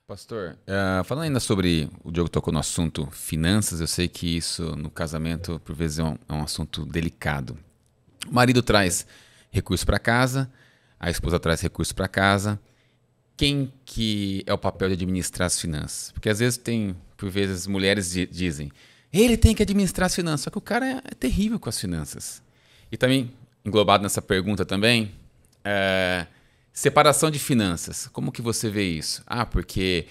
Pastor, falando ainda sobre o Diogo tocou no assunto finanças, eu sei que isso no casamento, por vezes, é um assunto delicado. O marido traz recursos para casa, a esposa traz recursos para casa. Quem que é o papel de administrar as finanças? Porque às vezes por vezes, as mulheres dizem, ele tem que administrar as finanças, só que o cara é terrível com as finanças. E também, englobado nessa pergunta também, separação de finanças. Como que você vê isso? Porque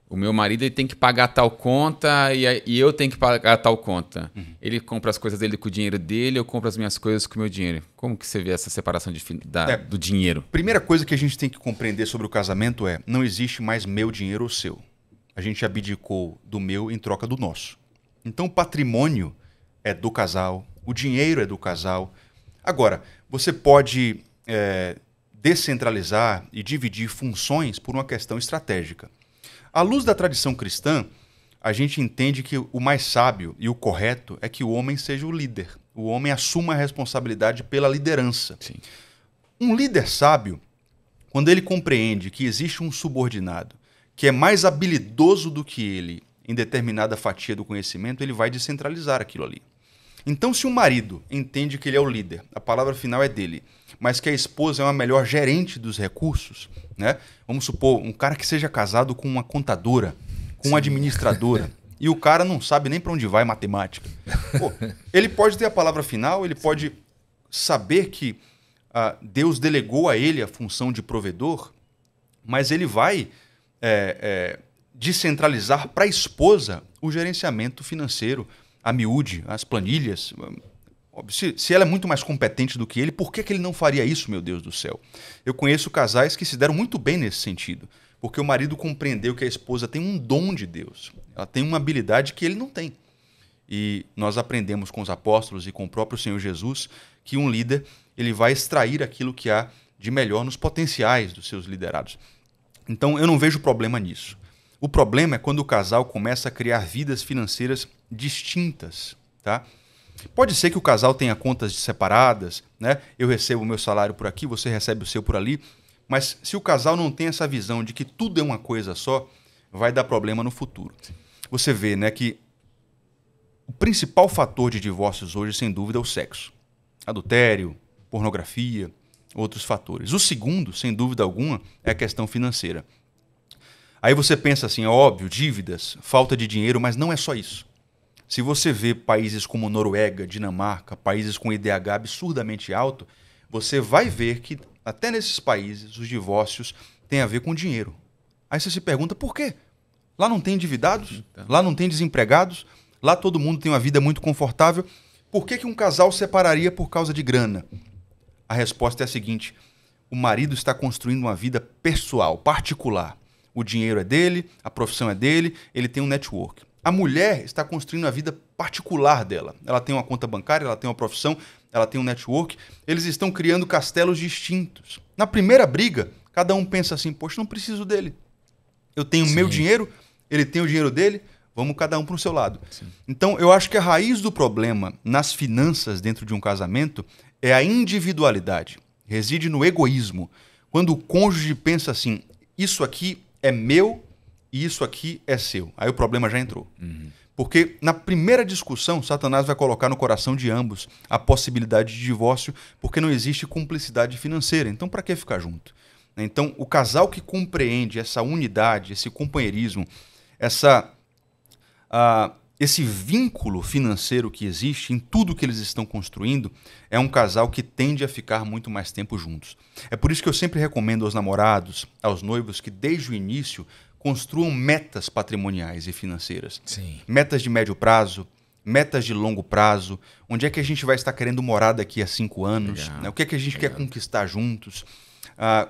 o meu marido ele tem que pagar tal conta e eu tenho que pagar tal conta. Uhum. Ele compra as coisas dele com o dinheiro dele, eu compro as minhas coisas com o meu dinheiro. Como que você vê essa separação do dinheiro? Primeira coisa que a gente tem que compreender sobre o casamento não existe mais meu dinheiro ou seu. A gente abdicou do meu em troca do nosso. Então o patrimônio é do casal, o dinheiro é do casal. Agora, você pode descentralizar e dividir funções por uma questão estratégica. À luz da tradição cristã, a gente entende que o mais sábio e o correto é que o homem seja o líder. O homem assuma a responsabilidade pela liderança. Sim. Um líder sábio, quando ele compreende que existe um subordinado que é mais habilidoso do que ele em determinada fatia do conhecimento, ele vai descentralizar aquilo ali. Então, se o marido entende que ele é o líder, a palavra final é dele, mas que a esposa é uma melhor gerente dos recursos, né? Vamos supor, um cara que seja casado com uma contadora, com uma administradora, e o cara não sabe nem para onde vai matemática. Pô, ele pode ter a palavra final, ele pode saber que Deus delegou a ele a função de provedor, mas ele vai descentralizar para a esposa o gerenciamento financeiro, a miúde, as planilhas. Se ela é muito mais competente do que ele, por que ele não faria isso, meu Deus do céu? Eu conheço casais que se deram muito bem nesse sentido, porque o marido compreendeu que a esposa tem um dom de Deus. Ela tem uma habilidade que ele não tem. E nós aprendemos com os apóstolos e com o próprio Senhor Jesus que um líder ele vai extrair aquilo que há de melhor nos potenciais dos seus liderados. Então eu não vejo problema nisso. O problema é quando o casal começa a criar vidas financeiras distintas, tá? Pode ser que o casal tenha contas separadas, né? Eu recebo o meu salário por aqui, você recebe o seu por ali, mas se o casal não tem essa visão de que tudo é uma coisa só, vai dar problema no futuro. Você vê, né, que o principal fator de divórcios hoje, sem dúvida, é o sexo. Adultério, pornografia, outros fatores. O segundo, sem dúvida alguma, é a questão financeira. Aí você pensa assim, óbvio, dívidas, falta de dinheiro, mas não é só isso. Se você vê países como Noruega, Dinamarca, países com IDH absurdamente alto, você vai ver que até nesses países os divórcios têm a ver com dinheiro. Aí você se pergunta por quê? Lá não tem endividados? Lá não tem desempregados? Lá todo mundo tem uma vida muito confortável? Por que um casal separaria por causa de grana? A resposta é a seguinte: o marido está construindo uma vida pessoal, particular. O dinheiro é dele, a profissão é dele, ele tem um network. A mulher está construindo a vida particular dela. Ela tem uma conta bancária, ela tem uma profissão, ela tem um network. Eles estão criando castelos distintos. Na primeira briga, cada um pensa assim, poxa, não preciso dele. Eu tenho o meu dinheiro, ele tem o dinheiro dele, vamos cada um para o seu lado. Sim. Então, eu acho que a raiz do problema nas finanças dentro de um casamento é a individualidade. Reside no egoísmo. Quando o cônjuge pensa assim, isso aqui é meu e isso aqui é seu. Aí o problema já entrou. Uhum. Porque na primeira discussão, Satanás vai colocar no coração de ambos a possibilidade de divórcio, porque não existe cumplicidade financeira. Então, para que ficar junto? Então, o casal que compreende essa unidade, esse companheirismo, esse vínculo financeiro que existe em tudo que eles estão construindo, é um casal que tende a ficar muito mais tempo juntos. É por isso que eu sempre recomendo aos namorados, aos noivos, que desde o início construam metas patrimoniais e financeiras. Sim. Metas de médio prazo, metas de longo prazo. Onde é que a gente vai estar querendo morar daqui a 5 anos? Né? O que é que a gente quer conquistar juntos?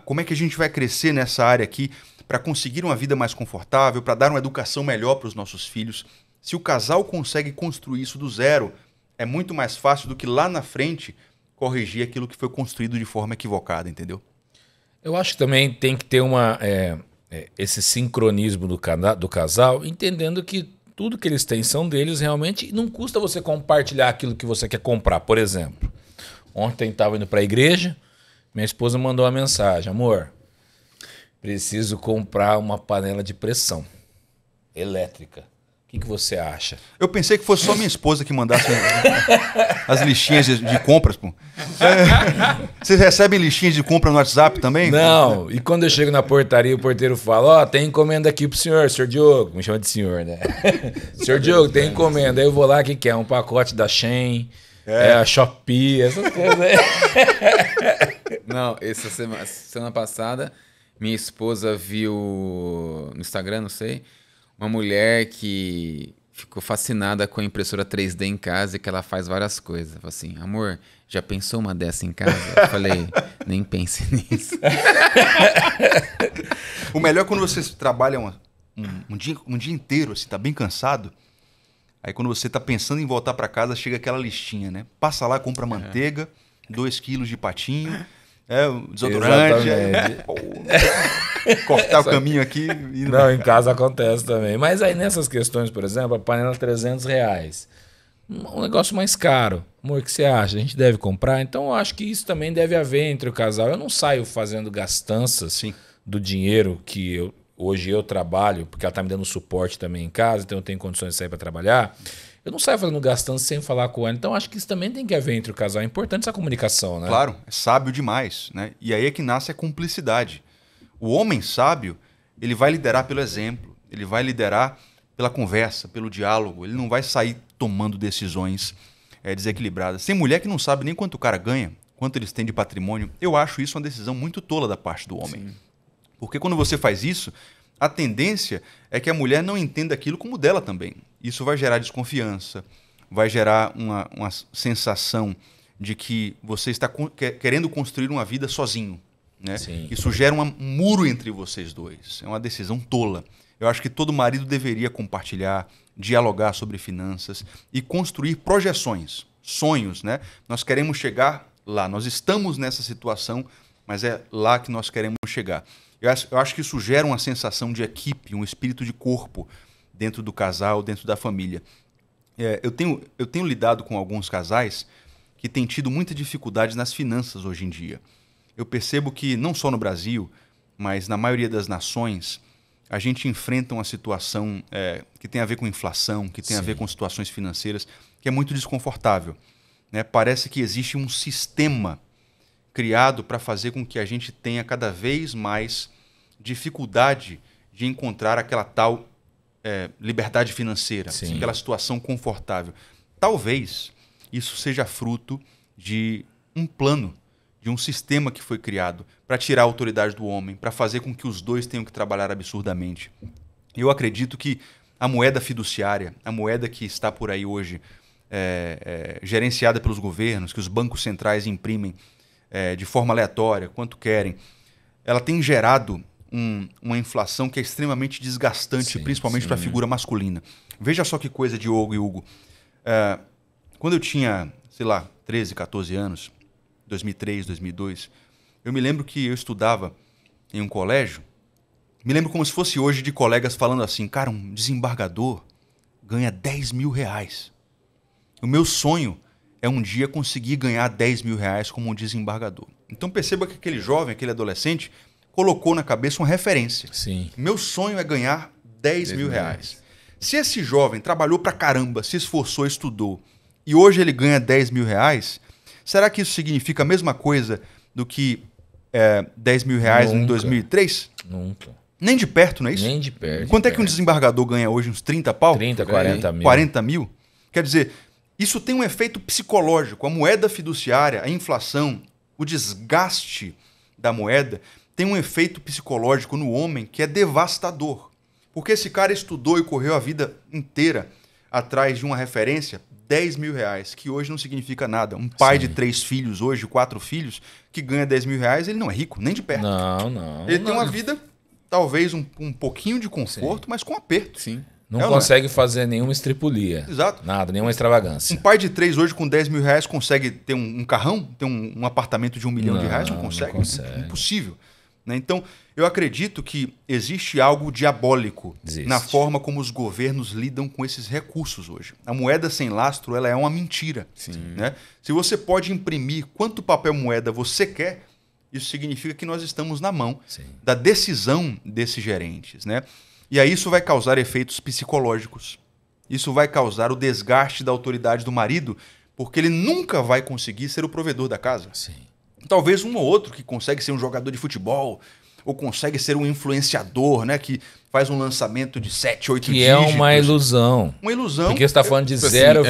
Como é que a gente vai crescer nessa área aqui para conseguir uma vida mais confortável, para dar uma educação melhor para os nossos filhos? Se o casal consegue construir isso do zero, é muito mais fácil do que lá na frente corrigir aquilo que foi construído de forma equivocada, entendeu? Eu acho que também tem que ter esse sincronismo do casal, entendendo que tudo que eles têm são deles realmente, e não custa você compartilhar aquilo que você quer comprar. Por exemplo, ontem estava indo para a igreja, minha esposa mandou uma mensagem: amor, Preciso comprar uma panela de pressão elétrica. O que você acha? Eu pensei que fosse só minha esposa que mandasse as listinhas de compras, pô. Vocês recebem listinhas de compra no WhatsApp também? Não, e quando eu chego na portaria, o porteiro fala, ó, tem encomenda aqui pro senhor Diogo. Me chama de senhor, né? Senhor Diogo, tem encomenda. Aí eu vou lá, o que é? Um pacote da Shein, a Shopee, essas coisas aí. Não, essa semana passada, minha esposa viu no Instagram, não sei, uma mulher que ficou fascinada com a impressora 3D em casa e que ela faz várias coisas. Falei assim, amor, já pensou uma dessa em casa? Eu falei, nem pense nisso. O melhor é quando você trabalha um dia inteiro, assim, tá bem cansado. Aí quando você tá pensando em voltar para casa, chega aquela listinha, né? Passa lá, compra manteiga, 2 quilos de patinho, o desodorante. Cortar o caminho aqui. Não, em casa acontece também. Mas aí nessas questões, por exemplo, a panela R$300. Um negócio mais caro. Amor, o que você acha? A gente deve comprar? Então eu acho que isso também deve haver entre o casal. Eu não saio fazendo gastanças do dinheiro que hoje eu trabalho, porque ela está me dando suporte também em casa, então eu tenho condições de sair para trabalhar. Eu não saio fazendo gastanças sem falar com ela. Então acho que isso também tem que haver entre o casal. É importante essa comunicação, né? Claro, é sábio demais, né? E aí é que nasce a cumplicidade. O homem sábio, ele vai liderar pelo exemplo, ele vai liderar pela conversa, pelo diálogo, ele não vai sair tomando decisões desequilibradas. Tem mulher que não sabe nem quanto o cara ganha, quanto eles têm de patrimônio. Eu acho isso uma decisão muito tola da parte do homem. Sim. Porque quando você faz isso, a tendência é que a mulher não entenda aquilo como dela também. Isso vai gerar desconfiança, vai gerar uma sensação de que você está querendo construir uma vida sozinho. Né? Isso gera um muro entre vocês dois. É uma decisão tola. Eu acho que todo marido deveria compartilhar, dialogar sobre finanças e construir projeções, sonhos. Né? Nós queremos chegar lá. Nós estamos nessa situação, mas é lá que nós queremos chegar. Eu acho que isso gera uma sensação de equipe, um espírito de corpo dentro do casal, dentro da família. Eu tenho lidado com alguns casais que têm tido muita dificuldade nas finanças hoje em dia. Eu percebo que, não só no Brasil, mas na maioria das nações, a gente enfrenta uma situação que tem a ver com inflação, que tem a ver com situações financeiras, que é muito desconfortável. Né? Parece que existe um sistema criado para fazer com que a gente tenha cada vez mais dificuldade de encontrar aquela tal liberdade financeira, aquela situação confortável. Talvez isso seja fruto de um plano, de um sistema que foi criado para tirar a autoridade do homem, para fazer com que os dois tenham que trabalhar absurdamente. Eu acredito que a moeda fiduciária, a moeda que está por aí hoje, gerenciada pelos governos, que os bancos centrais imprimem de forma aleatória, quanto querem, ela tem gerado uma inflação que é extremamente desgastante, principalmente para a figura masculina. Veja só que coisa, Diogo e Hugo. Quando eu tinha, 13, 14 anos, 2003, 2002, eu me lembro que eu estudava em um colégio, me lembro como se fosse hoje de colegas falando assim, cara, um desembargador ganha R$10 mil. O meu sonho é um dia conseguir ganhar R$10 mil como um desembargador. Então perceba que aquele jovem, aquele adolescente, colocou na cabeça uma referência. Meu sonho é ganhar R$10 mil. Se esse jovem trabalhou pra caramba, se esforçou, estudou, e hoje ele ganha R$10 mil, será que isso significa a mesma coisa do que R$10 mil em 2003? Nunca. Nem de perto, não é isso? Nem de perto. Quanto é que um desembargador ganha hoje? Uns 30 pau? 30, 40 mil. 40 mil? Quer dizer, isso tem um efeito psicológico. A moeda fiduciária, a inflação, o desgaste da moeda tem um efeito psicológico no homem que é devastador. Porque esse cara estudou e correu a vida inteira atrás de uma referência, R$10 mil, que hoje não significa nada. Um pai de 3 filhos hoje, 4 filhos, que ganha R$10 mil, ele não é rico, nem de perto. Não. Ele tem uma vida, talvez um pouquinho de conforto, mas com aperto. Não consegue fazer nenhuma estripulia. Exato. Nada, nenhuma extravagância. Um pai de 3 hoje com R$10 mil consegue ter um carrão, ter um apartamento de R$1 milhão? Não consegue. Não consegue. Impossível. Né? Então, eu acredito que existe algo diabólico na forma como os governos lidam com esses recursos hoje. A moeda sem lastro, ela é uma mentira. Né? Se você pode imprimir quanto papel moeda você quer, Isso significa que nós estamos na mão Sim. da decisão desses gerentes, né? E aí isso vai causar efeitos psicológicos. Isso vai causar o desgaste da autoridade do marido, porque ele nunca vai conseguir ser o provedor da casa. Sim. Talvez um ou outro que consegue ser um jogador de futebol, ou consegue ser um influenciador, né? Que faz um lançamento de 7, 8 Que dígitos. é uma ilusão. Uma ilusão. Porque você está falando de Assim, é um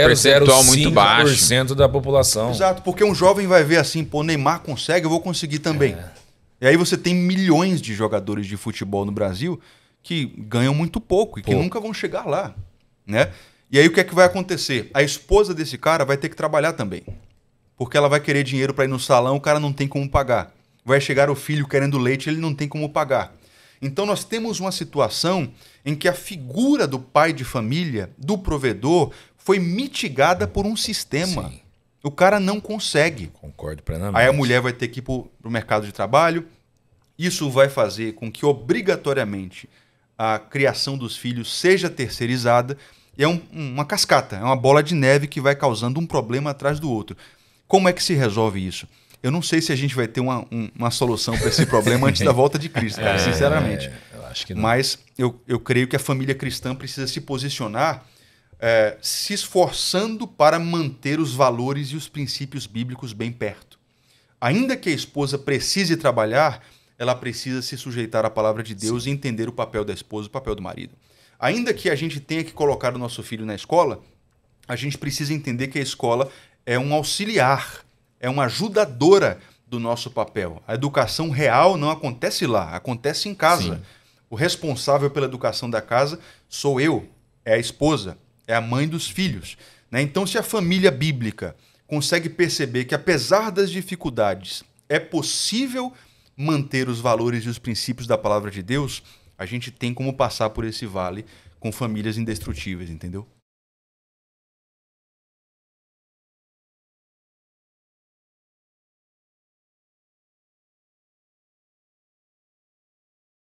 percentual muito 0,005% da população. Exato, porque um jovem vai ver assim, pô, Neymar consegue, eu vou conseguir também. E aí você tem milhões de jogadores de futebol no Brasil que ganham muito pouco e que nunca vão chegar lá, né? E aí o que é que vai acontecer? A esposa desse cara vai ter que trabalhar também. Porque ela vai querer dinheiro para ir no salão, o cara não tem como pagar. Vai chegar o filho querendo leite, ele não tem como pagar. Então nós temos uma situação em que a figura do pai de família, do provedor, foi mitigada por um sistema. Sim. O cara não consegue. Concordo plenamente. Aí a mulher vai ter que ir para o mercado de trabalho. Isso vai fazer com que, obrigatoriamente, a criação dos filhos seja terceirizada. E é uma cascata, é uma bola de neve que vai causando um problema atrás do outro. Como é que se resolve isso? Eu não sei se a gente vai ter uma solução para esse problema antes da volta de Cristo, cara, sinceramente. Eu acho que não. Mas eu creio que a família cristã precisa se posicionar se esforçando para manter os valores e os princípios bíblicos bem perto. Ainda que a esposa precise trabalhar, ela precisa se sujeitar à palavra de Deus e entender o papel da esposa e o papel do marido. Ainda que a gente tenha que colocar o nosso filho na escola, a gente precisa entender que a escola é um auxiliar, é uma ajudadora do nosso papel. A educação real não acontece lá, acontece em casa. Sim. O responsável pela educação da casa sou eu, é a esposa, é a mãe dos filhos, né? Então, se a família bíblica consegue perceber que, apesar das dificuldades, é possível manter os valores e os princípios da palavra de Deus, a gente tem como passar por esse vale com famílias indestrutíveis, entendeu?